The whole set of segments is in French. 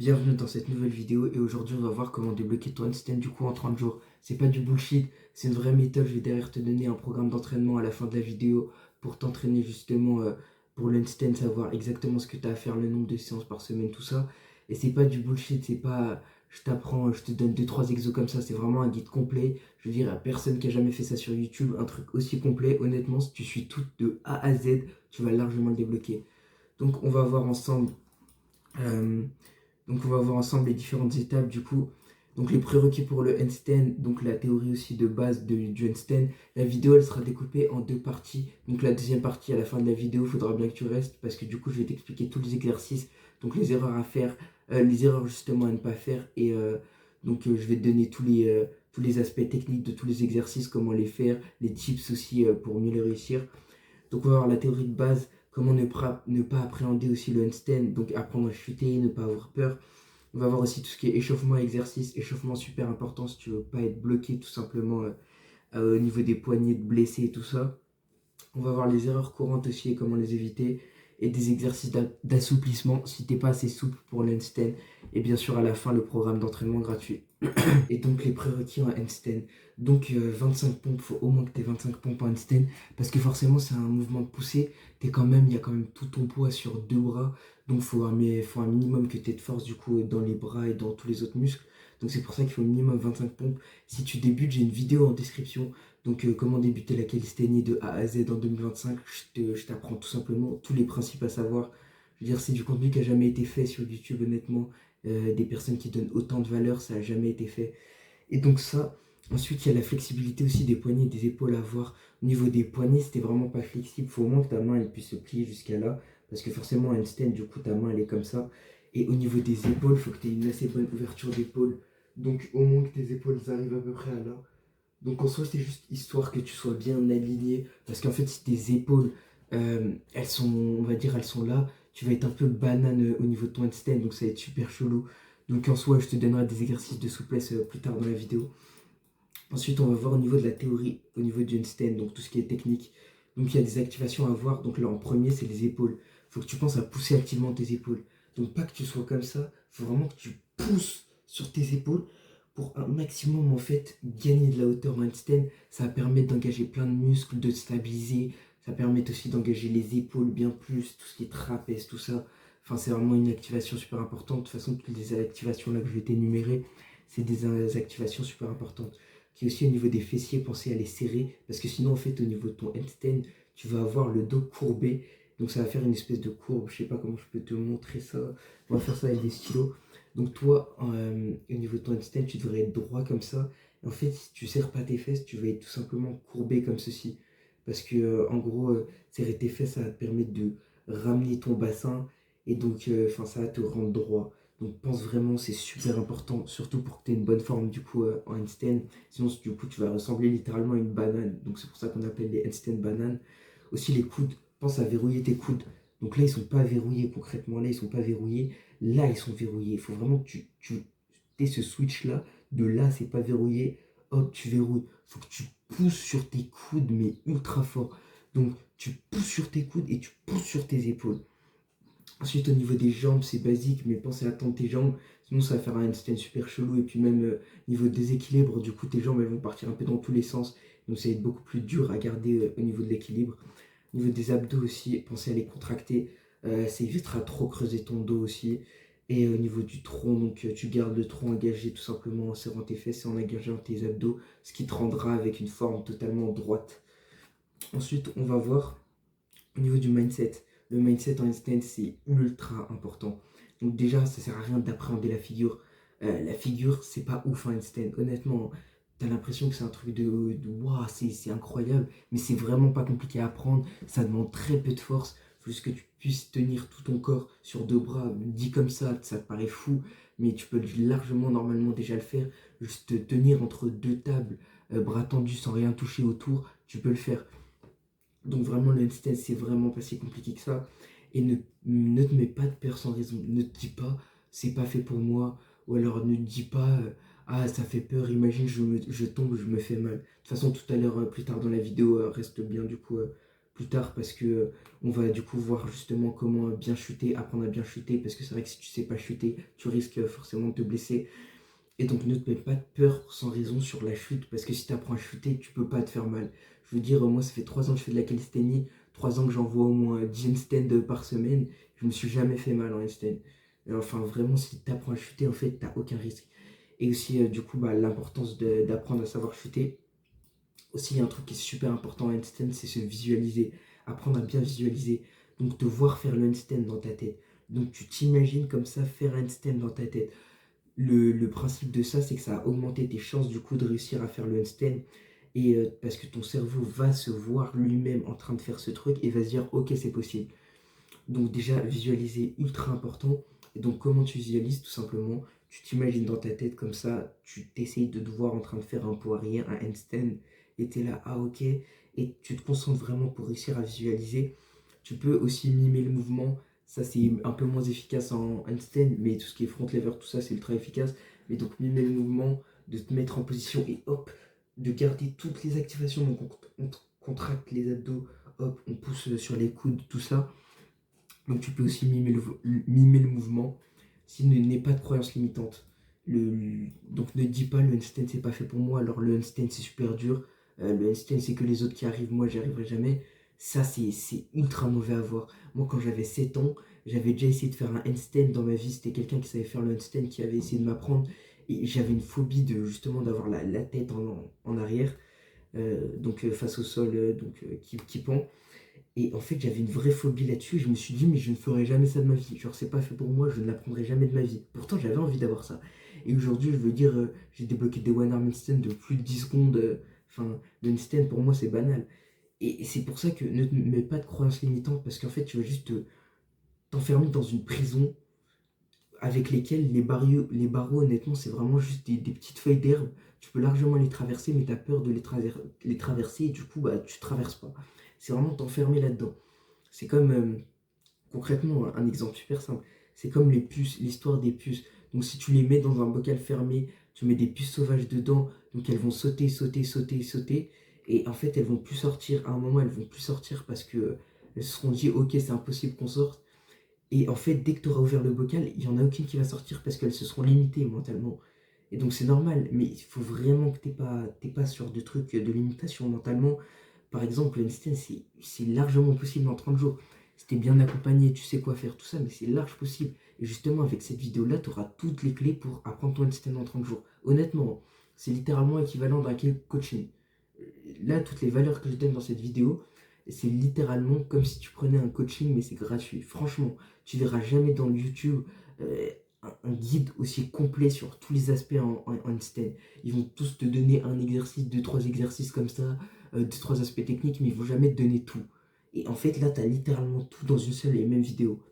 Bienvenue dans cette nouvelle vidéo et aujourd'hui on va voir comment débloquer ton handstand du coup en 30 jours. C'est pas du bullshit, c'est une vraie méthode. Je vais derrière te donner un programme d'entraînement à la fin de la vidéo pour t'entraîner justement pour le handstand, savoir exactement ce que tu as à faire, le nombre de séances par semaine, tout ça. Et c'est pas du bullshit, c'est pas je t'apprends, je te donne deux trois exos comme ça, c'est vraiment un guide complet. Je veux dire à personne qui a jamais fait ça sur YouTube, un truc aussi complet. Honnêtement, si tu suis tout de A à Z, tu vas largement le débloquer. Donc on va voir ensemble. euh, donc on va voir ensemble les différentes étapes du coup. Donc les prérequis pour le handstand, donc la théorie aussi de base du handstand. La vidéo elle sera découpée en deux parties. Donc la deuxième partie à la fin de la vidéo, il faudra bien que tu restes parce que du coup je vais t'expliquer tous les exercices, donc les erreurs à faire, les erreurs justement à ne pas faire et je vais te donner tous les aspects techniques de tous les exercices, comment les faire, les tips aussi pour mieux les réussir. Donc on va voir la théorie de base, comment ne pas appréhender aussi le handstand, donc apprendre à chuter, ne pas avoir peur. On va voir aussi tout ce qui est échauffement, exercice, échauffement super important si tu veux pas être bloqué tout simplement au niveau des poignets de blessés et tout ça. On va voir les erreurs courantes aussi et comment les éviter. Et des exercices d'assouplissement si t'es pas assez souple pour le handstand. Et bien sûr à la fin le programme d'entraînement gratuit. Et donc les prérequis en handstand. Donc 25 pompes, il faut au moins que tu aies 25 pompes en handstand. Parce que forcément c'est un mouvement de poussée. Il y a quand même tout ton poids sur deux bras. Donc faut un minimum que tu aies de force du coup dans les bras et dans tous les autres muscles. Donc c'est pour ça qu'il faut au minimum 25 pompes. Si tu débutes, j'ai une vidéo en description. Donc comment débuter la calisthénie de A à Z en 2025. Je t'apprends tout simplement tous les principes à savoir. Je veux dire, c'est du contenu qui n'a jamais été fait sur YouTube honnêtement. Des personnes qui donnent autant de valeur, ça n'a jamais été fait. Et donc ça, ensuite il y a la flexibilité aussi des poignets et des épaules à avoir. Au niveau des poignets, c'était vraiment pas flexible. Il faut au moins que ta main elle puisse se plier jusqu'à là. Parce que forcément, un handstand, du coup, ta main elle est comme ça. Et au niveau des épaules, il faut que tu aies une assez bonne ouverture d'épaule. Donc au moins que tes épaules arrivent à peu près à là. Donc en soi, c'est juste histoire que tu sois bien aligné. Parce qu'en fait, si tes épaules, elles sont, on va dire, elles sont là, tu vas être un peu banane au niveau de ton handstand. Donc ça va être super chelou. Donc en soi, je te donnerai des exercices de souplesse plus tard dans la vidéo. Ensuite, on va voir au niveau de la théorie, au niveau du handstand, donc tout ce qui est technique. Donc il y a des activations à voir. Donc là, en premier, c'est les épaules. Il faut que tu penses à pousser activement tes épaules. Donc pas que tu sois comme ça, il faut vraiment que tu pousses sur tes épaules pour un maximum en fait gagner de la hauteur en handstand. Ça va permettre d'engager plein de muscles, de stabiliser. Ça permet aussi d'engager les épaules bien plus, tout ce qui est trapèze, tout ça. Enfin, c'est vraiment une activation super importante. De toute façon, toutes les activations là que je vais t'énumérer, c'est des activations super importantes. Qui est aussi au niveau des fessiers, pensez à les serrer, parce que sinon en fait au niveau de ton handstand, tu vas avoir le dos courbé, donc ça va faire une espèce de courbe, je sais pas comment je peux te montrer ça, on va faire ça avec des stylos. Donc toi, au niveau de ton handstand, tu devrais être droit comme ça, et en fait si tu serres pas tes fesses, tu vas être tout simplement courbé comme ceci, parce que en gros, serrer tes fesses, ça va te permettre de ramener ton bassin, et donc ça va te rendre droit. Donc pense vraiment, c'est super important, surtout pour que tu aies une bonne forme du coup en handstand. Sinon, du coup, tu vas ressembler littéralement à une banane. Donc c'est pour ça qu'on appelle les handstand bananes. Aussi les coudes, pense à verrouiller tes coudes. Donc là, ils sont pas verrouillés concrètement, là, ils sont pas verrouillés. Là, ils sont verrouillés. Il faut vraiment que tu aies ce switch-là. De là, c'est pas verrouillé. Hop, tu verrouilles. Il faut que tu pousses sur tes coudes, mais ultra fort. Donc tu pousses sur tes coudes et tu pousses sur tes épaules. Ensuite, au niveau des jambes, c'est basique, mais pense à tendre tes jambes, sinon ça va faire un handstand super chelou. Et puis même niveau déséquilibre, du coup, tes jambes elles vont partir un peu dans tous les sens. Donc ça va être beaucoup plus dur à garder au niveau de l'équilibre. Au niveau des abdos aussi, pensez à les contracter. Ça évitera trop creuser ton dos aussi. Et au niveau du tronc, donc tu gardes le tronc engagé tout simplement en serrant tes fesses et en engageant tes abdos, ce qui te rendra avec une forme totalement droite. Ensuite, on va voir au niveau du mindset, le mindset en handstand, c'est ultra important. Donc déjà, ça sert à rien d'appréhender la figure. La figure, c'est pas ouf en handstand. Honnêtement, t'as l'impression que c'est un truc de waouh, c'est incroyable, mais c'est vraiment pas compliqué à apprendre. Ça demande très peu de force. Faut juste que tu puisses tenir tout ton corps sur deux bras. Dit comme ça te paraît fou, mais tu peux largement, normalement déjà le faire. Juste te tenir entre deux tables, bras tendus sans rien toucher autour, tu peux le faire. Donc vraiment, le handstand, c'est vraiment pas si compliqué que ça. Et ne te mets pas de peur sans raison. Ne te dis pas, c'est pas fait pour moi. Ou alors ne te dis pas, ah, ça fait peur, imagine, je tombe, je me fais mal. De toute façon, tout à l'heure, plus tard dans la vidéo, reste bien du coup plus tard parce que on va du coup voir justement comment bien chuter, apprendre à bien chuter parce que c'est vrai que si tu sais pas chuter, tu risques forcément de te blesser. Et donc ne te mets pas de peur sans raison sur la chute parce que si tu apprends à chuter, tu peux pas te faire mal. Je veux dire, moi ça fait 3 ans que je fais de la calisthénie, 3 ans que j'envoie au moins 10 handstands par semaine, je me suis jamais fait mal en handstand. Enfin vraiment si tu apprends à chuter en fait t'as aucun risque. Et aussi du coup l'importance d'apprendre à savoir chuter. Aussi, il y a un truc qui est super important en handstand, c'est se visualiser, apprendre à bien visualiser. Donc, te voir faire le handstand dans ta tête. Donc, tu t'imagines comme ça faire un handstand dans ta tête. Le principe de ça, c'est que ça a augmenté tes chances du coup de réussir à faire le handstand. Et parce que ton cerveau va se voir lui-même en train de faire ce truc et va se dire, ok, c'est possible. Donc, déjà, visualiser, ultra important. Et donc, comment tu visualises? Tout simplement, tu t'imagines dans ta tête comme ça, tu t'essayes de te voir en train de faire un poids arrière, un handstand, et t'es là, ah ok, et tu te concentres vraiment pour réussir à visualiser. Tu peux aussi mimer le mouvement, ça c'est un peu moins efficace en handstand, mais tout ce qui est front lever, tout ça c'est ultra efficace. Mais donc mimer le mouvement, de te mettre en position et hop, de garder toutes les activations, donc on contracte les abdos, hop, on pousse sur les coudes, tout ça. Donc tu peux aussi mimer le mouvement s'il n'est pas de croyance limitante. Donc ne dis pas le handstand c'est pas fait pour moi, alors le handstand c'est super dur, le handstand c'est que les autres qui arrivent, moi j'y arriverai jamais. Ça c'est ultra mauvais à voir. Moi quand j'avais 7 ans, j'avais déjà essayé de faire un handstand dans ma vie, c'était quelqu'un qui savait faire le handstand qui avait essayé de m'apprendre et j'avais une phobie de justement d'avoir la tête en arrière, donc face au sol, qui pend. Et en fait, j'avais une vraie phobie là-dessus. Je me suis dit, mais je ne ferai jamais ça de ma vie. Genre, c'est pas fait pour moi, je ne l'apprendrai jamais de ma vie. Pourtant, j'avais envie d'avoir ça. Et aujourd'hui, je veux dire, j'ai débloqué des one arm handstand de plus de 10 secondes. Enfin, le handstand, pour moi, c'est banal. Et c'est pour ça que ne te mets pas de croyances limitantes, parce qu'en fait, tu vas juste t'enfermer dans une prison avec lesquelles les barreaux honnêtement, c'est vraiment juste des petites feuilles d'herbe. Tu peux largement les traverser, mais tu as peur de les traverser, et du coup, tu traverses pas. C'est vraiment t'enfermer là-dedans. C'est comme, concrètement, un exemple super simple. C'est comme les puces, l'histoire des puces. Donc si tu les mets dans un bocal fermé, tu mets des puces sauvages dedans, donc elles vont sauter, sauter, sauter, sauter. Et en fait, elles vont plus sortir. À un moment, elles vont plus sortir parce que elles se seront dit, ok, c'est impossible qu'on sorte. Et en fait, dès que tu auras ouvert le bocal, il n'y en a aucune qui va sortir parce qu'elles se seront limitées mentalement. Et donc c'est normal, mais il faut vraiment que t'aies pas ce genre de truc de limitation mentalement. Par exemple, l'Einstein, c'est largement possible en 30 jours. Si t'es bien accompagné, tu sais quoi faire, tout ça, mais c'est large possible. Et justement, avec cette vidéo-là, tu auras toutes les clés pour apprendre ton Einstein en 30 jours. Honnêtement, c'est littéralement équivalent d'un coaching. Là, toutes les valeurs que je donne dans cette vidéo, c'est littéralement comme si tu prenais un coaching, mais c'est gratuit. Franchement, tu verras jamais dans le YouTube un guide aussi complet sur tous les aspects en handstand. Ils vont tous te donner un exercice, deux, trois exercices comme ça, deux, trois aspects techniques, mais ils vont jamais te donner tout. Et en fait, là, tu as littéralement tout dans une seule et même vidéo.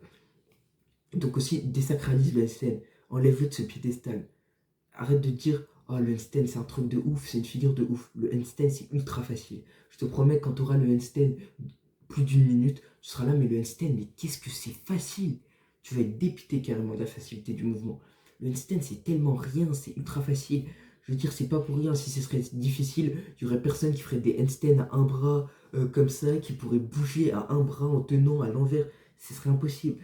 Donc aussi, désacralise le handstand. Enlève-le de ce piédestal. Arrête de dire, oh, le handstand, c'est un truc de ouf, c'est une figure de ouf. Le handstand, c'est ultra facile. Je te promets, quand tu auras le handstand plus d'une minute, tu seras là, mais le handstand, mais qu'est-ce que c'est facile! Tu vas être dépité carrément de la facilité du mouvement. Le handstand, c'est tellement rien, c'est ultra facile. Je veux dire, c'est pas pour rien, si ce serait difficile, il y aurait personne qui ferait des handstands à un bras comme ça, qui pourrait bouger à un bras en tenant à l'envers. Ce serait impossible.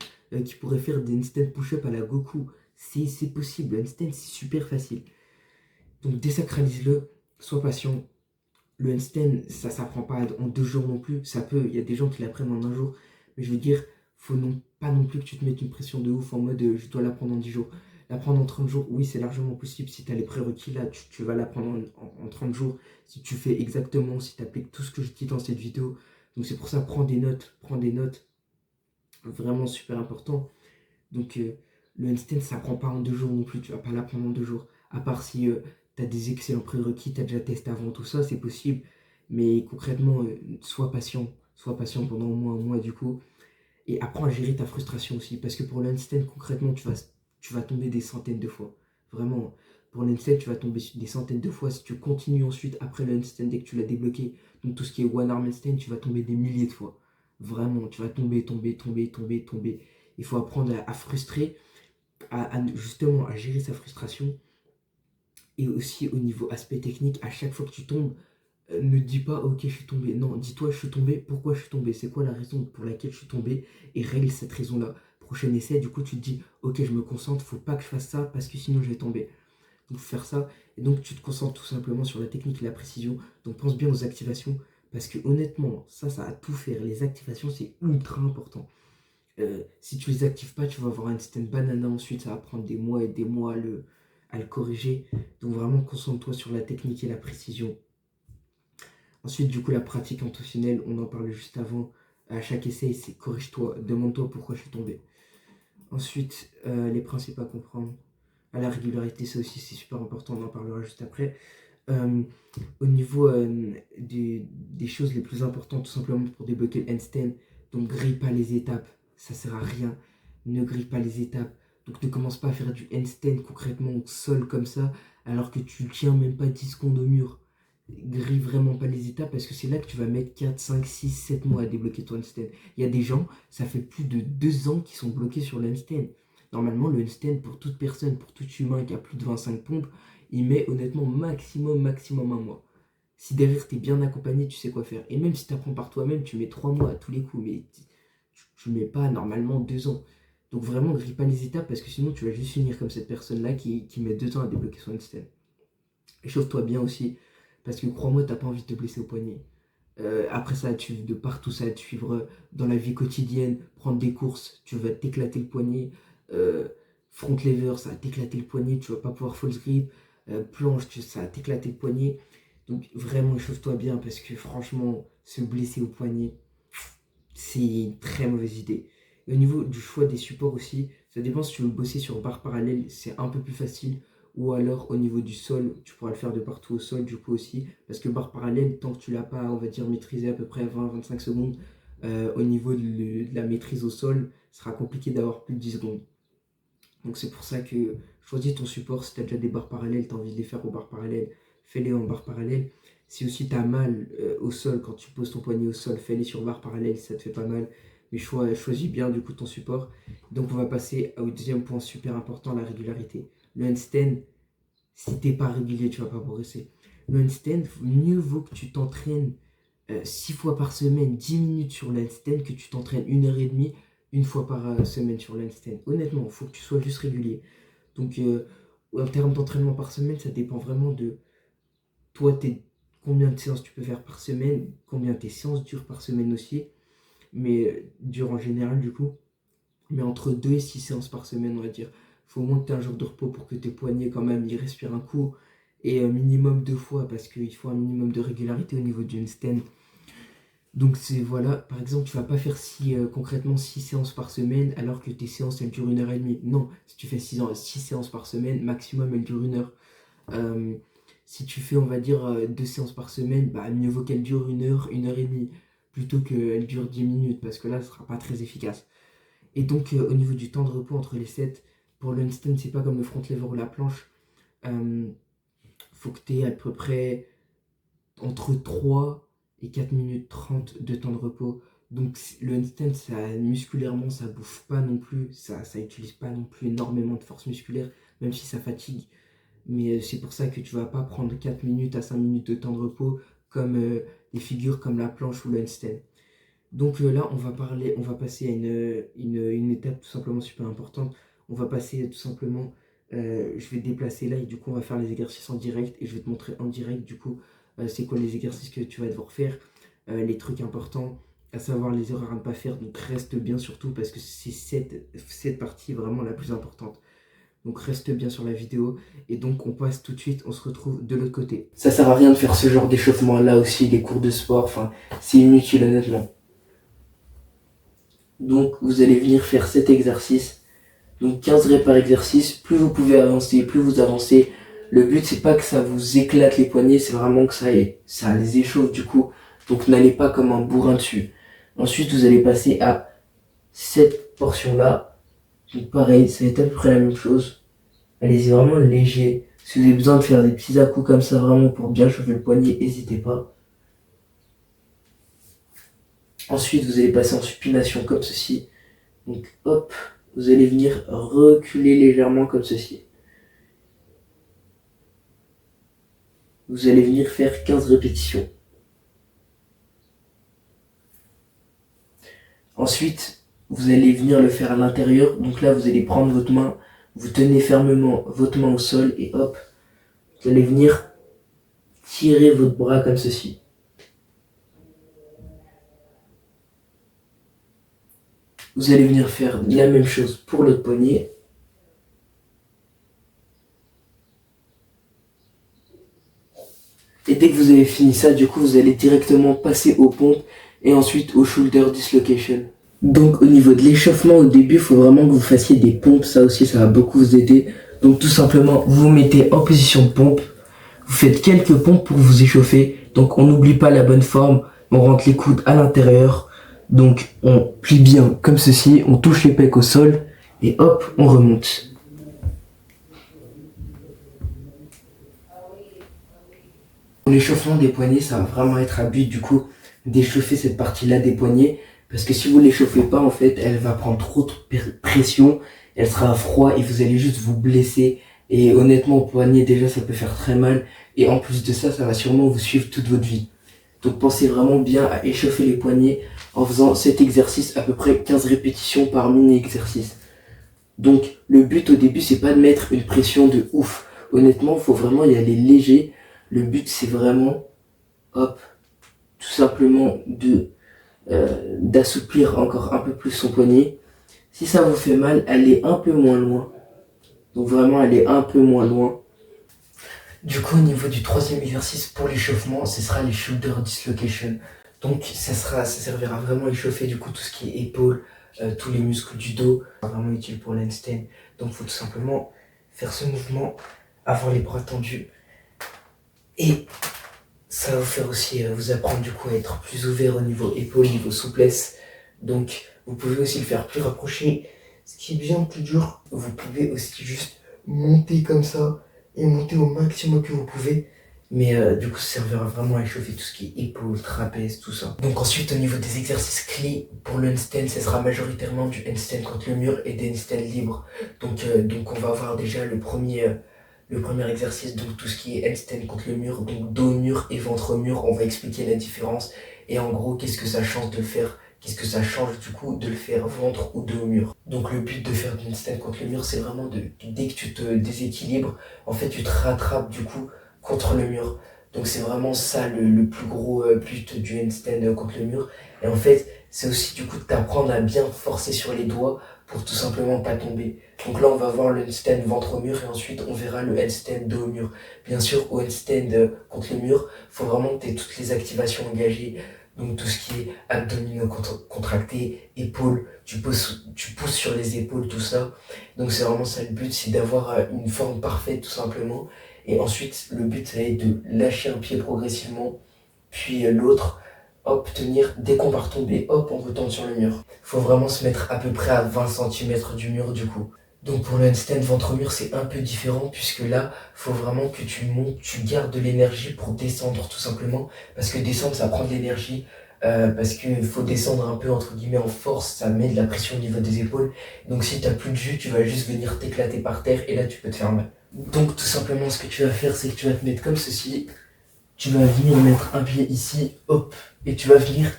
Qui pourrait faire des handstand push-up à la Goku. C'est possible, le handstand, c'est super facile. Donc désacralise-le, sois patient. Le handstand, ça s'apprend pas en 2 jours non plus. Ça peut, il y a des gens qui l'apprennent en un jour. Mais je veux dire, faut pas non plus que tu te mettes une pression de ouf en mode je dois l'apprendre en 10 jours. L'apprendre en 30 jours, oui, c'est largement possible. Si tu as les prérequis là, tu vas l'apprendre en 30 jours. Si tu fais exactement, si tu appliques tout ce que je dis dans cette vidéo. Donc c'est pour ça, prends des notes. Prends des notes. Vraiment super important. Donc le handstand, ça prend pas en 2 jours non plus. Tu vas pas l'apprendre en 2 jours. À part si tu as des excellents prérequis, tu as déjà testé avant tout ça, c'est possible. Mais concrètement, sois patient. Sois patient pendant au moins un mois du coup. Et apprends à gérer ta frustration aussi. Parce que pour le handstand, concrètement, tu vas tomber des centaines de fois. Vraiment, pour le handstand, tu vas tomber des centaines de fois. Si tu continues ensuite après le handstand, dès que tu l'as débloqué, donc tout ce qui est one arm handstand, tu vas tomber des milliers de fois. Vraiment, tu vas tomber, tomber, tomber, tomber, tomber. Il faut apprendre à frustrer, justement à gérer sa frustration. Et aussi au niveau aspect technique, à chaque fois que tu tombes, Ne dis pas ok je suis tombé, non, dis-toi je suis tombé, pourquoi je suis tombé, c'est quoi la raison pour laquelle je suis tombé et règle cette raison-là. Prochain essai, du coup tu te dis ok je me concentre, faut pas que je fasse ça parce que sinon je vais tomber. Donc faire ça, et donc tu te concentres tout simplement sur la technique et la précision, donc pense bien aux activations, parce que honnêtement, ça va tout faire, les activations c'est ultra important. Si tu les actives pas, tu vas avoir un système banana ensuite, ça va prendre des mois et des mois à le corriger, donc vraiment concentre-toi sur la technique et la précision. Ensuite, du coup, la pratique intentionnelle, on en parle juste avant. À chaque essai, c'est corrige-toi, demande-toi pourquoi je suis tombé. Ensuite, les principes à comprendre. À la régularité, ça aussi, c'est super important, on en parlera juste après. Euh, Au niveau des choses les plus importantes, tout simplement pour débloquer le handstand, donc grille pas les étapes, ça sert à rien. Ne grille pas les étapes. Donc ne commence pas à faire du handstand concrètement au sol comme ça, alors que tu tiens même pas 10 secondes au mur. Grille vraiment pas les étapes parce que c'est là que tu vas mettre 4 5 6 7 mois à débloquer ton handstand. Il y a des gens, ça fait plus de 2 ans qu'ils sont bloqués sur le handstand. Normalement, le handstand, pour toute personne, pour tout humain qui a plus de 25 pompes, il met honnêtement maximum un mois. Si derrière tu es bien accompagné, tu sais quoi faire. Et même si tu apprends par toi-même, tu mets 3 mois à tous les coups, mais tu mets pas normalement 2 ans. Donc vraiment, grille pas les étapes parce que sinon tu vas juste finir comme cette personne-là qui met 2 ans à débloquer son handstand. Chauffe-toi bien aussi, parce que crois-moi, t'as pas envie de te blesser au poignet. Après ça va te suivre de partout, ça va te suivre dans la vie quotidienne, prendre des courses, tu vas t'éclater le poignet, euh, front lever, ça va t'éclater le poignet, tu vas pas pouvoir false grip, planche, ça va t'éclater le poignet. Donc vraiment chauffe-toi bien parce que franchement, se blesser au poignet, c'est une très mauvaise idée. Et au niveau du choix des supports aussi, ça dépend si tu veux bosser sur barre parallèle, c'est un peu plus facile. Ou alors au niveau du sol, tu pourras le faire de partout au sol du coup aussi. Parce que barre parallèle, tant que tu l'as pas, on va dire, maîtrisé à peu près 20-25 secondes, au niveau de la maîtrise au sol, ce sera compliqué d'avoir plus de 10 secondes. Donc c'est pour ça que choisis ton support. Si tu as déjà des barres parallèles, tu as envie de les faire aux barres parallèles, fais-les en barres parallèles. Si aussi tu as mal au sol, quand tu poses ton poignet au sol, fais-les sur barres parallèles si ça te fait pas mal. Mais choisis bien du coup ton support. Donc on va passer au deuxième point super important, la régularité. Le handstand, si t'es pas régulier, tu vas pas progresser. Le handstand, mieux vaut que tu t'entraînes 6 fois par semaine, 10 minutes sur le handstand, que tu t'entraînes 1 heure et demie, une fois par semaine sur le handstand. Honnêtement, il faut que tu sois juste régulier. Donc, en termes d'entraînement par semaine, ça dépend vraiment de toi, combien de séances tu peux faire par semaine, combien tes séances durent par semaine aussi, mais durent en général du coup, mais entre 2 et 6 séances par semaine, on va dire. Il faut au moins que tu aies un jour de repos pour que tes poignets, quand même, ils respirent un coup, et minimum 2 fois, parce qu'il faut un minimum de régularité au niveau du handstand. Donc c'est voilà, par exemple, tu vas pas faire concrètement 6 séances par semaine alors que tes séances elles durent 1 heure et demie. Non, si tu fais 6 séances par semaine, maximum elles durent 1 heure. Euh, Si tu fais, on va dire, 2 séances par semaine, bah mieux vaut qu'elles durent 1 heure, 1 heure et demie, plutôt qu'elles durent 10 minutes, parce que là, ce sera pas très efficace. Et donc, au niveau du temps de repos entre les sets, pour le handstand, c'est pas comme le front lever ou la planche. Euh, Faut que tu aies à peu près entre 3 et 4 minutes 30 de temps de repos. Donc le handstand, ça, musculairement, ça bouffe pas non plus, ça utilise pas non plus énormément de force musculaire, même si ça fatigue. Mais c'est pour ça que tu vas pas prendre 4 minutes à 5 minutes de temps de repos comme des figures comme la planche ou le handstand. Donc là, on va passer à une étape tout simplement super importante. On va passer tout simplement, je vais te déplacer là et du coup on va faire les exercices en direct et je vais te montrer en direct du coup c'est quoi les exercices que tu vas devoir faire, les trucs importants, à savoir les erreurs à ne pas faire. Donc reste bien surtout parce que c'est cette partie vraiment la plus importante. Donc reste bien sur la vidéo et donc on passe tout de suite, on se retrouve de l'autre côté. Ça sert à rien de faire ce genre d'échauffement là aussi, les cours de sport, enfin c'est inutile honnêtement. Donc vous allez venir faire cet exercice. Donc 15 reps par exercice. Plus vous pouvez avancer, plus vous avancez. Le but c'est pas que ça vous éclate les poignets, c'est vraiment que ça les échauffe du coup. Donc n'allez pas comme un bourrin dessus. Ensuite vous allez passer à cette portion là. Donc pareil, ça va être à peu près la même chose. Allez-y vraiment léger. Si vous avez besoin de faire des petits à-coups comme ça vraiment pour bien chauffer le poignet, n'hésitez pas. Ensuite vous allez passer en supination comme ceci. Donc hop, vous allez venir reculer légèrement comme ceci. Vous allez venir faire 15 répétitions. Ensuite, vous allez venir le faire à l'intérieur. Donc là, vous allez prendre votre main, vous tenez fermement votre main au sol et hop, vous allez venir tirer votre bras comme ceci. Vous allez venir faire la même chose pour l'autre poignet. Et dès que vous avez fini ça, du coup, vous allez directement passer aux pompes et ensuite au shoulder dislocation. Donc au niveau de l'échauffement, au début, il faut vraiment que vous fassiez des pompes. Ça aussi, ça va beaucoup vous aider. Donc tout simplement, vous vous mettez en position de pompe. Vous faites quelques pompes pour vous échauffer. Donc on n'oublie pas la bonne forme. On rentre les coudes à l'intérieur. Donc on plie bien comme ceci. On touche les pecs au sol. Et hop, on remonte. Pour l'échauffement des poignets, ça va vraiment être à but du coup d'échauffer cette partie-là des poignets. Parce que si vous ne l'échauffez pas, en fait, elle va prendre trop de pression. Elle sera à froid et vous allez juste vous blesser. Et honnêtement, au poignet, déjà, ça peut faire très mal. Et en plus de ça, ça va sûrement vous suivre toute votre vie. Donc pensez vraiment bien à échauffer les poignets en faisant cet exercice, à peu près 15 répétitions par mini-exercice. Donc le but au début, c'est pas de mettre une pression de ouf. Honnêtement, il faut vraiment y aller léger. Le but, c'est vraiment, hop, tout simplement d'assouplir encore un peu plus son poignet. Si ça vous fait mal, allez un peu moins loin. Donc vraiment, allez un peu moins loin. Du coup, au niveau du troisième exercice pour l'échauffement, ce sera les shoulder dislocation. Donc ça servira vraiment à échauffer du coup tout ce qui est épaules, tous les muscles du dos. C'est vraiment utile pour l'handstand. Donc il faut tout simplement faire ce mouvement, avoir les bras tendus. Et ça va vous faire aussi vous apprendre du coup à être plus ouvert au niveau épaules, niveau souplesse. Donc vous pouvez aussi le faire plus rapproché. Ce qui est bien plus dur, vous pouvez aussi juste monter comme ça et monter au maximum que vous pouvez. Mais du coup, ça servira vraiment à échauffer tout ce qui est épaules, trapèze, tout ça. Donc ensuite, au niveau des exercices clés pour le handstand, ce sera majoritairement du handstand contre le mur et des handstands libres. Donc on va avoir déjà le premier exercice, donc tout ce qui est handstand contre le mur, donc dos au mur et ventre au mur. On va expliquer la différence et en gros, qu'est-ce que ça change de le faire. Qu'est-ce que ça change du coup de le faire ventre ou dos au mur. Donc le but de faire du handstand contre le mur, c'est vraiment dès que tu te déséquilibres, en fait tu te rattrapes du coup contre le mur. Donc c'est vraiment ça le plus gros but du handstand contre le mur. Et en fait, c'est aussi du coup d'apprendre à bien forcer sur les doigts pour tout simplement pas tomber. Donc là, on va voir le handstand ventre au mur et ensuite on verra le handstand dos au mur. Bien sûr, au handstand contre le mur, faut vraiment que tu aies toutes les activations engagées. Donc tout ce qui est abdominaux contractés, épaules, tu pousses sur les épaules, tout ça. Donc c'est vraiment ça le but, c'est d'avoir une forme parfaite tout simplement. Et ensuite, le but, ça va être de lâcher un pied progressivement, puis l'autre, hop, tenir, dès qu'on va retomber, hop, on retombe sur le mur. Faut vraiment se mettre à peu près à 20 cm du mur du coup. Donc pour le handstand ventre-mur, c'est un peu différent puisque là, faut vraiment que tu montes, tu gardes de l'énergie pour descendre tout simplement. Parce que descendre, ça prend de l'énergie. Parce qu'il faut descendre un peu entre guillemets en force, ça met de la pression au niveau des épaules. Donc si t'as plus de jus, tu vas juste venir t'éclater par terre et là tu peux te faire mal. Donc tout simplement ce que tu vas faire, c'est que tu vas te mettre comme ceci. Tu vas venir mettre un pied ici, hop, et tu vas venir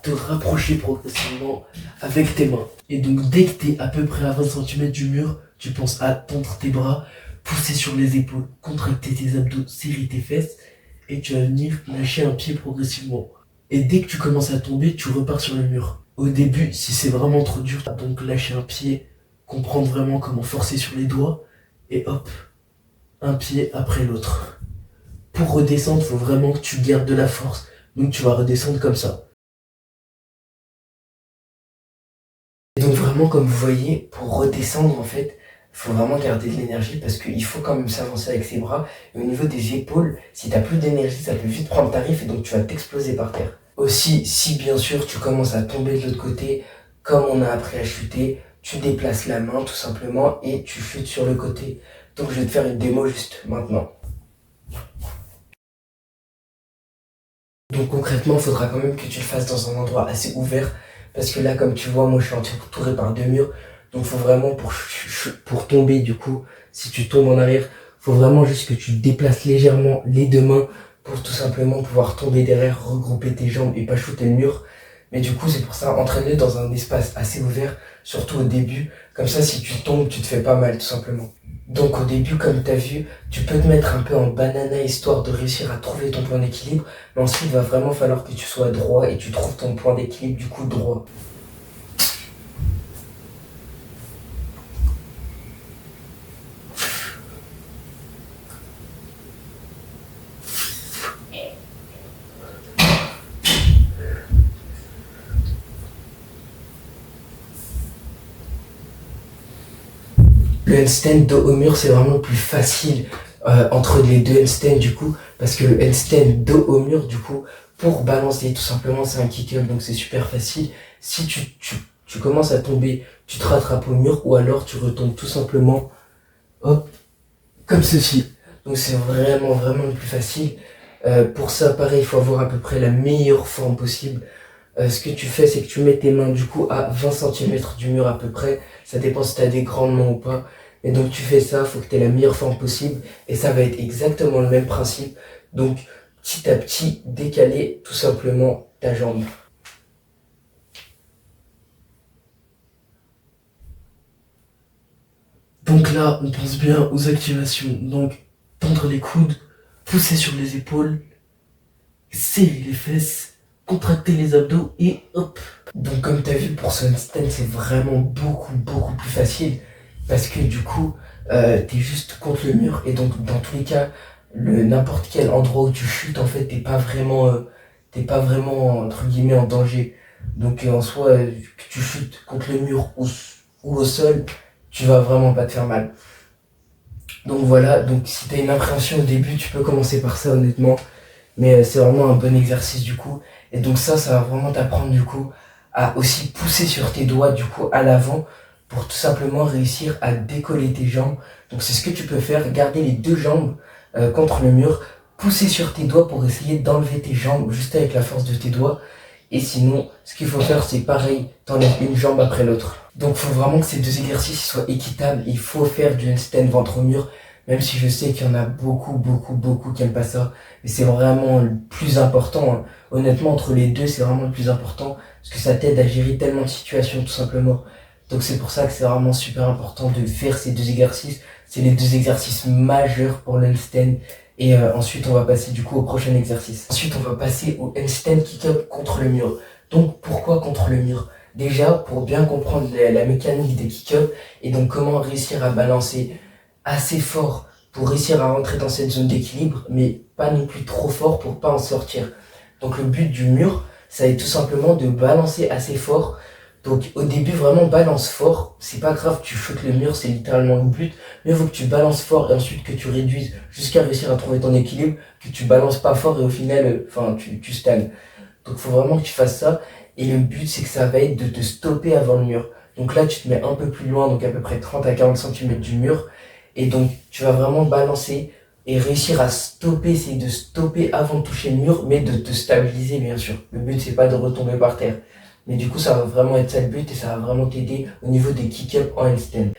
te rapprocher progressivement avec tes mains. Et donc dès que tu es à peu près à 20 cm du mur, tu penses à tendre tes bras, pousser sur les épaules, contracter tes abdos, serrer tes fesses, et tu vas venir lâcher un pied progressivement. Et dès que tu commences à tomber, tu repars sur le mur. Au début, si c'est vraiment trop dur, donc lâcher un pied, comprendre vraiment comment forcer sur les doigts, et hop, un pied après l'autre. Pour redescendre, il faut vraiment que tu gardes de la force. Donc tu vas redescendre comme ça. Et donc vraiment, comme vous voyez, pour redescendre, en fait, il faut vraiment garder de l'énergie parce qu'il faut quand même s'avancer avec ses bras. Et au niveau des épaules, si tu n'as plus d'énergie, ça peut vite prendre tarif et donc tu vas t'exploser par terre. Aussi, si bien sûr tu commences à tomber de l'autre côté, comme on a appris à chuter, tu déplaces la main tout simplement et tu chutes sur le côté. Donc je vais te faire une démo juste maintenant. Donc concrètement, il faudra quand même que tu le fasses dans un endroit assez ouvert. Parce que là, comme tu vois, moi je suis entouré par 2 murs. Donc il faut vraiment, pour tomber du coup, si tu tombes en arrière, il faut vraiment juste que tu déplaces légèrement les 2 mains pour tout simplement pouvoir tomber derrière, regrouper tes jambes et pas shooter le mur. Mais du coup, c'est pour ça, entraîne-le dans un espace assez ouvert, surtout au début. Comme ça, si tu tombes, tu te fais pas mal, tout simplement. Donc au début, comme tu as vu, tu peux te mettre un peu en banana histoire de réussir à trouver ton point d'équilibre. Mais ensuite, il va vraiment falloir que tu sois droit et tu trouves ton point d'équilibre du coup droit. Le handstand dos au mur, c'est vraiment le plus facile entre les deux handstands du coup, parce que le handstand dos au mur, du coup, pour balancer tout simplement, c'est un kick-up, donc c'est super facile. Si tu commences à tomber, tu te rattrapes au mur, ou alors tu retombes tout simplement, hop, comme ceci. Donc c'est vraiment le plus facile. Pour ça, pareil, il faut avoir à peu près la meilleure forme possible. Ce que tu fais, c'est que tu mets tes mains du coup à 20 cm du mur à peu près. Ça dépend si tu as des grandes mains ou pas. Et donc tu fais ça, il faut que tu aies la meilleure forme possible. Et ça va être exactement le même principe. Donc petit à petit, décaler tout simplement ta jambe. Donc là, on pense bien aux activations. Donc tendre les coudes, pousser sur les épaules, serrer les fesses, contracter les abdos et hop. Donc comme tu as vu, pour ce handstand, c'est vraiment beaucoup plus facile. Parce que du coup, t'es juste contre le mur. Et donc dans tous les cas, n'importe quel endroit où tu chutes, en fait, t'es pas vraiment entre guillemets en danger. Donc en soi, que tu chutes contre le mur ou au sol, tu vas vraiment pas te faire mal. Donc voilà, donc si t'as une appréhension au début, tu peux commencer par ça honnêtement. Mais c'est vraiment un bon exercice du coup. Et donc ça va vraiment t'apprendre du coup à aussi pousser sur tes doigts du coup à l'avant pour tout simplement réussir à décoller tes jambes. Donc c'est ce que tu peux faire, garder les deux jambes contre le mur, pousser sur tes doigts pour essayer d'enlever tes jambes juste avec la force de tes doigts. Et sinon, ce qu'il faut faire, c'est pareil, t'enlèves une jambe après l'autre. Donc il faut vraiment que ces deux exercices soient équitables. Il faut faire du handstand ventre au mur, même si je sais qu'il y en a beaucoup qui aiment pas ça. Mais c'est vraiment le plus important. Hein. Honnêtement, entre les deux, c'est vraiment le plus important. Parce que ça t'aide à gérer tellement de situations, tout simplement. Donc c'est pour ça que c'est vraiment super important de faire ces deux exercices. C'est les deux exercices majeurs pour le handstand. Et ensuite, on va passer du coup au prochain exercice. Ensuite, on va passer au handstand kick-up contre le mur. Donc, pourquoi contre le mur? Déjà, pour bien comprendre la mécanique des kick-up et donc comment réussir à balancer assez fort pour réussir à rentrer dans cette zone d'équilibre, mais pas non plus trop fort pour pas en sortir. Donc, le but du mur, ça va être tout simplement de balancer assez fort. Donc au début vraiment balance fort, c'est pas grave, tu shootes le mur, c'est littéralement le but, mais il faut que tu balances fort et ensuite que tu réduises jusqu'à réussir à trouver ton équilibre, que tu balances pas fort et au final, tu stagnes. Donc faut vraiment que tu fasses ça, et le but c'est que ça va être de te stopper avant le mur. Donc là tu te mets un peu plus loin, donc à peu près 30 à 40 cm du mur, et donc tu vas vraiment balancer et réussir à stopper, essayer de stopper avant de toucher le mur, mais de te stabiliser bien sûr. Le but c'est pas de retomber par terre. Mais du coup, ça va vraiment être ça le but et ça va vraiment t'aider au niveau des kick-up en handstand.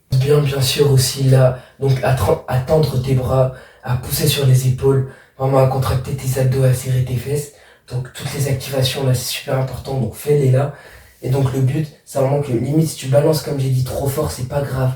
Bien sûr aussi là, donc à tendre tes bras, à pousser sur les épaules, vraiment à contracter tes abdos, à serrer tes fesses. Donc toutes les activations là, c'est super important, donc fais-les là. Et donc le but, c'est vraiment que limite si tu balances comme j'ai dit trop fort, c'est pas grave.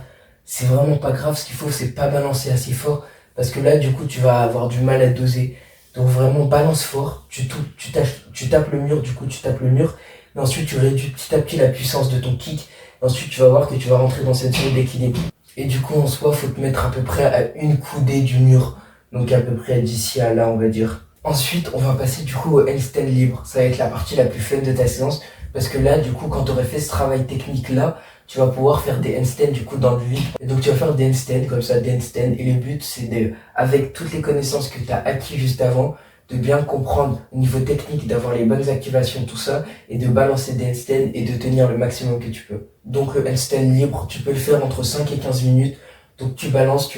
C'est vraiment pas grave, ce qu'il faut c'est pas balancer assez fort, parce que là du coup tu vas avoir du mal à doser. Donc vraiment balance fort, tu tapes le mur, du coup tu tapes le mur, mais ensuite tu réduis petit à petit la puissance de ton kick. Ensuite, tu vas voir que tu vas rentrer dans cette zone d'équilibre. Et du coup, en soi, faut te mettre à peu près à une coudée du mur. Donc à peu près d'ici à là, on va dire. Ensuite, on va passer du coup au handstand libre. Ça va être la partie la plus fun de ta séance. Parce que là, du coup, quand tu aurais fait ce travail technique-là, tu vas pouvoir faire des handstands du coup dans le vide. Et donc tu vas faire des handstands comme ça, des handstands. Et le but, c'est avec toutes les connaissances que tu as acquis juste avant, de bien comprendre au niveau technique, d'avoir les bonnes activations, tout ça, et de balancer des handstands et de tenir le maximum que tu peux. Donc le handstand libre, tu peux le faire entre 5 et 15 minutes. Donc tu balances,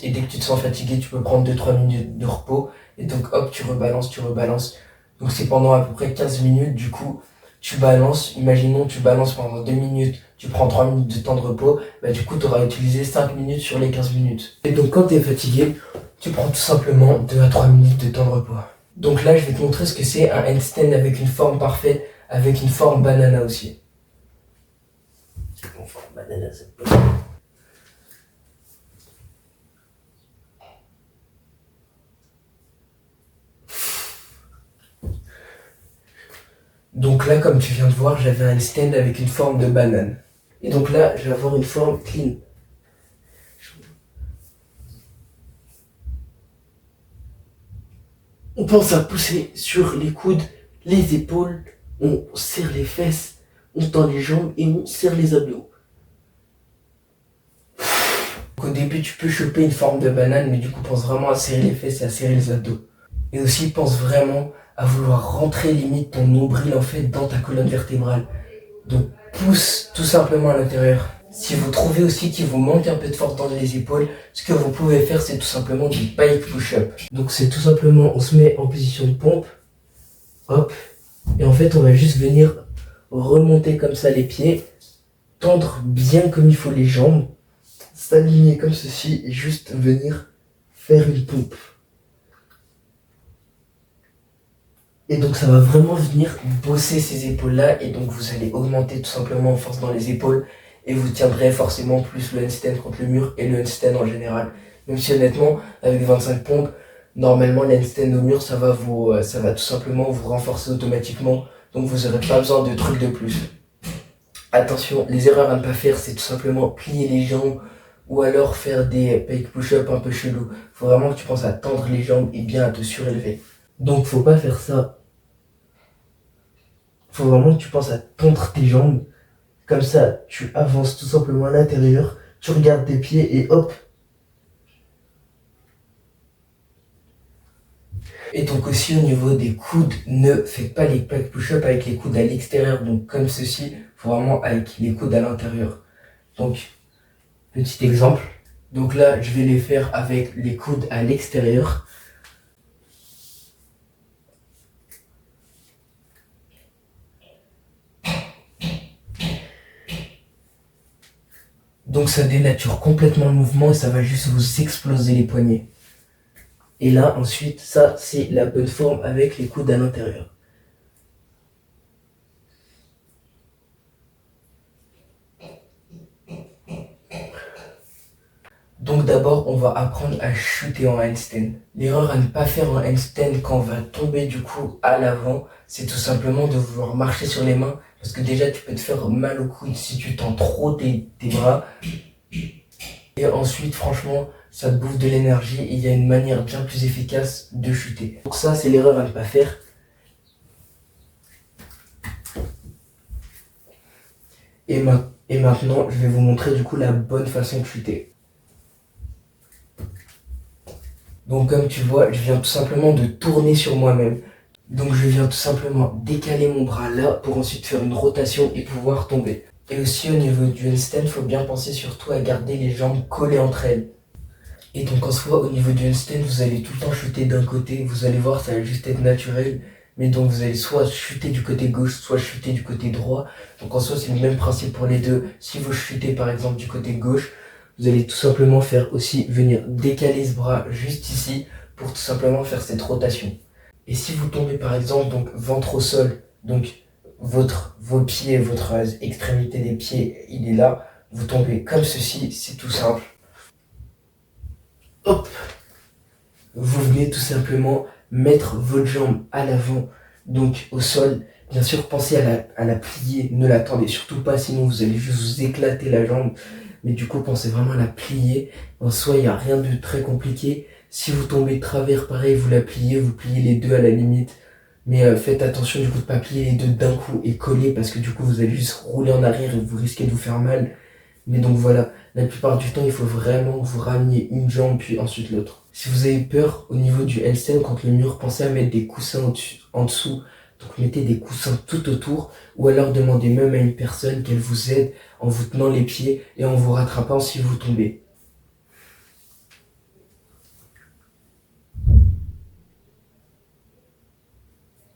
et dès que tu te sens fatigué, tu peux prendre 2-3 minutes de repos. Et donc hop, tu rebalances. Donc c'est pendant à peu près 15 minutes, du coup, tu balances, imaginons tu balances pendant 2 minutes, tu prends 3 minutes de temps de repos, bah du coup tu auras utilisé 5 minutes sur les 15 minutes. Et donc quand tu es fatigué, tu prends tout simplement 2 à 3 minutes de temps de repos. Donc là je vais te montrer ce que c'est un handstand avec une forme parfaite, avec une forme banana aussi. Une forme banana, c'est pas... Donc là, comme tu viens de voir, j'avais un stand avec une forme de banane. Et donc là, je vais avoir une forme clean. On pense à pousser sur les coudes, les épaules, on serre les fesses, on tend les jambes et on serre les abdos. Donc au début, tu peux choper une forme de banane, mais du coup, pense vraiment à serrer les fesses et à serrer les abdos. Et aussi, pense vraiment à vouloir rentrer limite ton nombril en fait dans ta colonne vertébrale. Donc pousse tout simplement à l'intérieur. Si vous trouvez aussi qu'il vous manque un peu de force dans les épaules, ce que vous pouvez faire c'est tout simplement du pike push-up. Donc c'est tout simplement, on se met en position de pompe, hop, et en fait on va juste venir remonter comme ça les pieds, tendre bien comme il faut les jambes, s'aligner comme ceci et juste venir faire une pompe. Et donc ça va vraiment venir bosser ces épaules-là et donc vous allez augmenter tout simplement en force dans les épaules et vous tiendrez forcément plus le handstand contre le mur et le handstand en général. Même si honnêtement, avec 25 pompes, normalement le handstand au mur, ça va tout simplement vous renforcer automatiquement. Donc vous n'aurez pas besoin de trucs de plus. Attention, les erreurs à ne pas faire, c'est tout simplement plier les jambes ou alors faire des pike push-up un peu chelou. Faut vraiment que tu penses à tendre les jambes et bien à te surélever. Donc faut pas faire ça. Faut vraiment que tu penses à tendre tes jambes. Comme ça, tu avances tout simplement à l'intérieur, tu regardes tes pieds et hop. Et donc aussi au niveau des coudes, ne faites pas les pike push-up avec les coudes à l'extérieur, donc comme ceci, faut vraiment avec les coudes à l'intérieur. Donc, petit exemple. Donc là, je vais les faire avec les coudes à l'extérieur. Donc ça dénature complètement le mouvement et ça va juste vous exploser les poignets. Et là, ensuite, ça, c'est la bonne forme avec les coudes à l'intérieur. Donc d'abord, on va apprendre à chuter en handstand. L'erreur à ne pas faire en handstand quand on va tomber du coup à l'avant, c'est tout simplement de vouloir marcher sur les mains. Parce que déjà, tu peux te faire mal au coude si tu tends trop tes bras. Et ensuite, franchement, ça te bouffe de l'énergie et il y a une manière bien plus efficace de chuter. Donc ça, c'est l'erreur à ne pas faire. Et maintenant, je vais vous montrer du coup la bonne façon de chuter. Donc comme tu vois, je viens tout simplement de tourner sur moi-même. Donc je viens tout simplement décaler mon bras là pour ensuite faire une rotation et pouvoir tomber. Et aussi au niveau du handstand, il faut bien penser surtout à garder les jambes collées entre elles. Et donc en soi, au niveau du handstand, vous allez tout le temps chuter d'un côté. Vous allez voir, ça va juste être naturel. Mais donc vous allez soit chuter du côté gauche, soit chuter du côté droit. Donc en soi, c'est le même principe pour les deux. Si vous chutez par exemple du côté gauche, vous allez tout simplement faire aussi venir décaler ce bras juste ici pour tout simplement faire cette rotation. Et si vous tombez par exemple donc ventre au sol, donc vos pieds, votre extrémité des pieds, il est là, vous tombez comme ceci, c'est tout simple. Hop, vous venez tout simplement mettre votre jambe à l'avant, donc au sol. Bien sûr, pensez à la plier, ne la tendez surtout pas, sinon vous allez juste vous éclater la jambe. Mais du coup, pensez vraiment à la plier. En soi, il n'y a rien de très compliqué. Si vous tombez de travers, pareil, vous la pliez, vous pliez les deux à la limite. Mais faites attention du coup de pas plier les deux d'un coup et coller parce que du coup vous allez juste rouler en arrière et vous risquez de vous faire mal. Mais donc voilà, la plupart du temps il faut vraiment que vous rameniez une jambe puis ensuite l'autre. Si vous avez peur au niveau du handstand contre le mur, pensez à mettre des coussins en dessous. Donc mettez des coussins tout autour ou alors demandez même à une personne qu'elle vous aide en vous tenant les pieds et en vous rattrapant si vous tombez.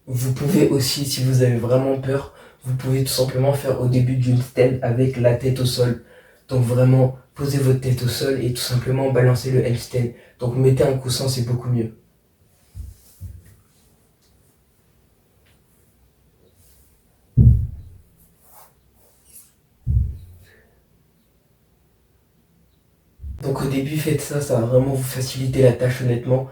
Vous pouvez aussi, si vous avez vraiment peur, vous pouvez tout simplement faire au début d'une stand avec la tête au sol. Donc vraiment, posez votre tête au sol et tout simplement balancez le handstand. Donc mettez un coussin, c'est beaucoup mieux. Donc au début, faites ça, ça va vraiment vous faciliter la tâche honnêtement.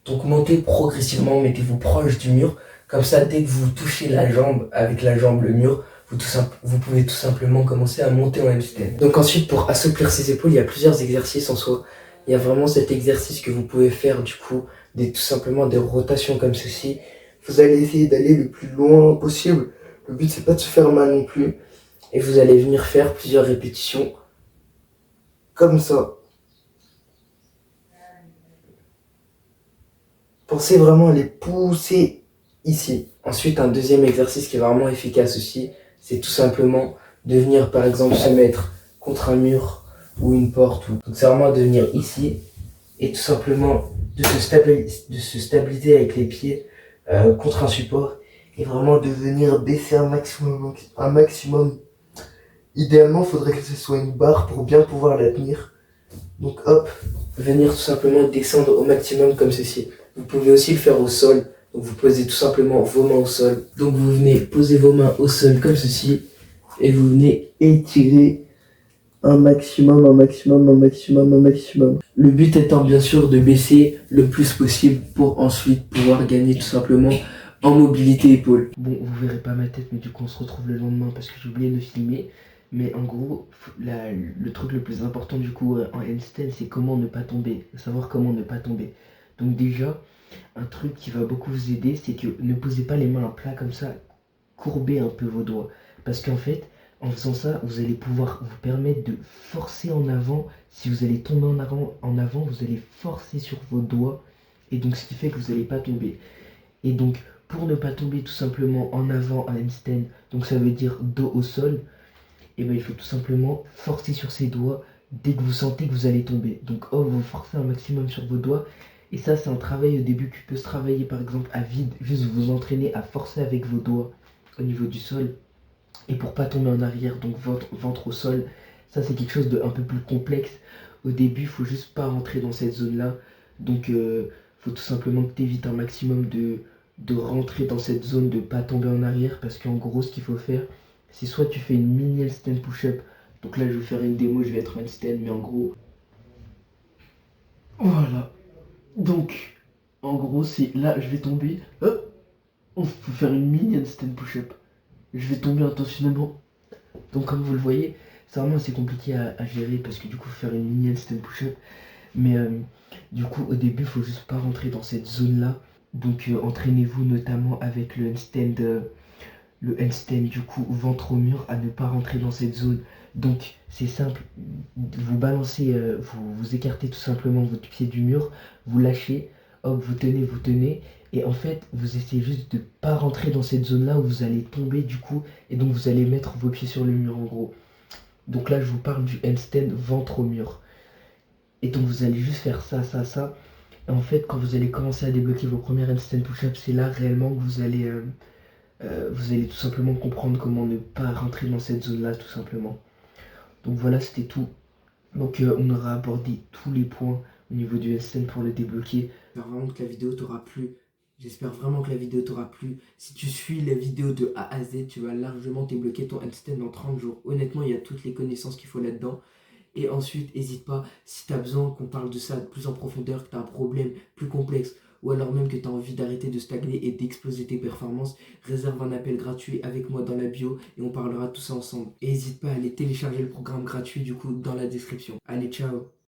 Donc montez progressivement, mettez-vous proche du mur. Comme ça, dès que vous touchez la jambe, avec la jambe le mur, vous pouvez tout simplement commencer à monter en handstand. Donc ensuite, pour assouplir ses épaules, il y a plusieurs exercices en soi. Il y a vraiment cet exercice que vous pouvez faire du coup, tout simplement des rotations comme ceci. Vous allez essayer d'aller le plus loin possible. Le but, c'est pas de se faire mal non plus. Et vous allez venir faire plusieurs répétitions comme ça. Pensez vraiment à les pousser ici. Ensuite, un deuxième exercice qui est vraiment efficace aussi, c'est tout simplement de venir par exemple se mettre contre un mur ou une porte. Donc c'est vraiment de venir ici et tout simplement de se stabiliser avec les pieds contre un support et vraiment de venir baisser un maximum. Un maximum. Idéalement, il faudrait que ce soit une barre pour bien pouvoir la tenir. Donc hop, venir tout simplement descendre au maximum comme ceci. Vous pouvez aussi le faire au sol. Donc vous posez tout simplement vos mains au sol. Donc vous venez poser vos mains au sol comme ceci. Et vous venez étirer un maximum, un maximum, un maximum, un maximum. Le but étant bien sûr de baisser le plus possible pour ensuite pouvoir gagner tout simplement en mobilité épaule. Bon, vous verrez pas ma tête, mais du coup on se retrouve le lendemain parce que j'ai oublié de filmer. Mais en gros, le truc le plus important du coup en handstand, c'est comment ne pas tomber, savoir comment ne pas tomber. Donc déjà, un truc qui va beaucoup vous aider, c'est que ne posez pas les mains à plat comme ça, courbez un peu vos doigts. Parce qu'en fait, en faisant ça, vous allez pouvoir vous permettre de forcer en avant. Si vous allez tomber en avant, vous allez forcer sur vos doigts. Et donc ce qui fait que vous n'allez pas tomber. Et donc pour ne pas tomber tout simplement en avant à handstand, donc ça veut dire dos au sol, et ben il faut tout simplement forcer sur ses doigts dès que vous sentez que vous allez tomber. Donc vous forcez un maximum sur vos doigts. Et ça, c'est un travail au début qui peut se travailler par exemple à vide. Juste vous entraîner à forcer avec vos doigts au niveau du sol. Et pour pas tomber en arrière, donc ventre au sol, ça c'est quelque chose de un peu plus complexe. Au début, il faut juste pas rentrer dans cette zone-là. Donc faut tout simplement que tu évites un maximum de rentrer dans cette zone, de pas tomber en arrière. Parce qu'en gros, ce qu'il faut faire, c'est soit tu fais une mini handstand push-up. Donc là, je vais faire une démo, je vais être handstand, mais en gros... Voilà. Donc, en gros, c'est là, je vais tomber. Hop, on faut faire une mini handstand push-up. Je vais tomber intentionnellement. Donc comme vous le voyez, c'est vraiment assez compliqué à gérer parce que du coup, faut faire une mini handstand push-up. Mais du coup, au début, il faut juste pas rentrer dans cette zone-là. Donc entraînez-vous notamment avec le handstand du coup ventre au mur à ne pas rentrer dans cette zone. Donc c'est simple, vous balancez, vous écartez tout simplement votre pied du mur, vous lâchez, hop, vous tenez, et en fait vous essayez juste de pas rentrer dans cette zone là où vous allez tomber du coup, et donc vous allez mettre vos pieds sur le mur en gros. Donc là je vous parle du handstand ventre au mur. Et donc vous allez juste faire ça, ça, ça. Et en fait quand vous allez commencer à débloquer vos premières handstand push-ups, c'est là réellement que vous allez tout simplement comprendre comment ne pas rentrer dans cette zone-là, tout simplement. Donc voilà, c'était tout. Donc on aura abordé tous les points au niveau du handstand pour le débloquer. J'espère vraiment que la vidéo t'aura plu. J'espère vraiment que la vidéo t'aura plu. Si tu suis la vidéo de A à Z, tu vas largement débloquer ton handstand en 30 jours. Honnêtement, il y a toutes les connaissances qu'il faut là-dedans. Et ensuite, n'hésite pas, si tu as besoin qu'on parle de ça plus en profondeur, que tu as un problème plus complexe, ou alors même que tu as envie d'arrêter de stagner et d'exploser tes performances, réserve un appel gratuit avec moi dans la bio et on parlera de tout ça ensemble. Et n'hésite pas à aller télécharger le programme gratuit du coup dans la description. Allez, ciao!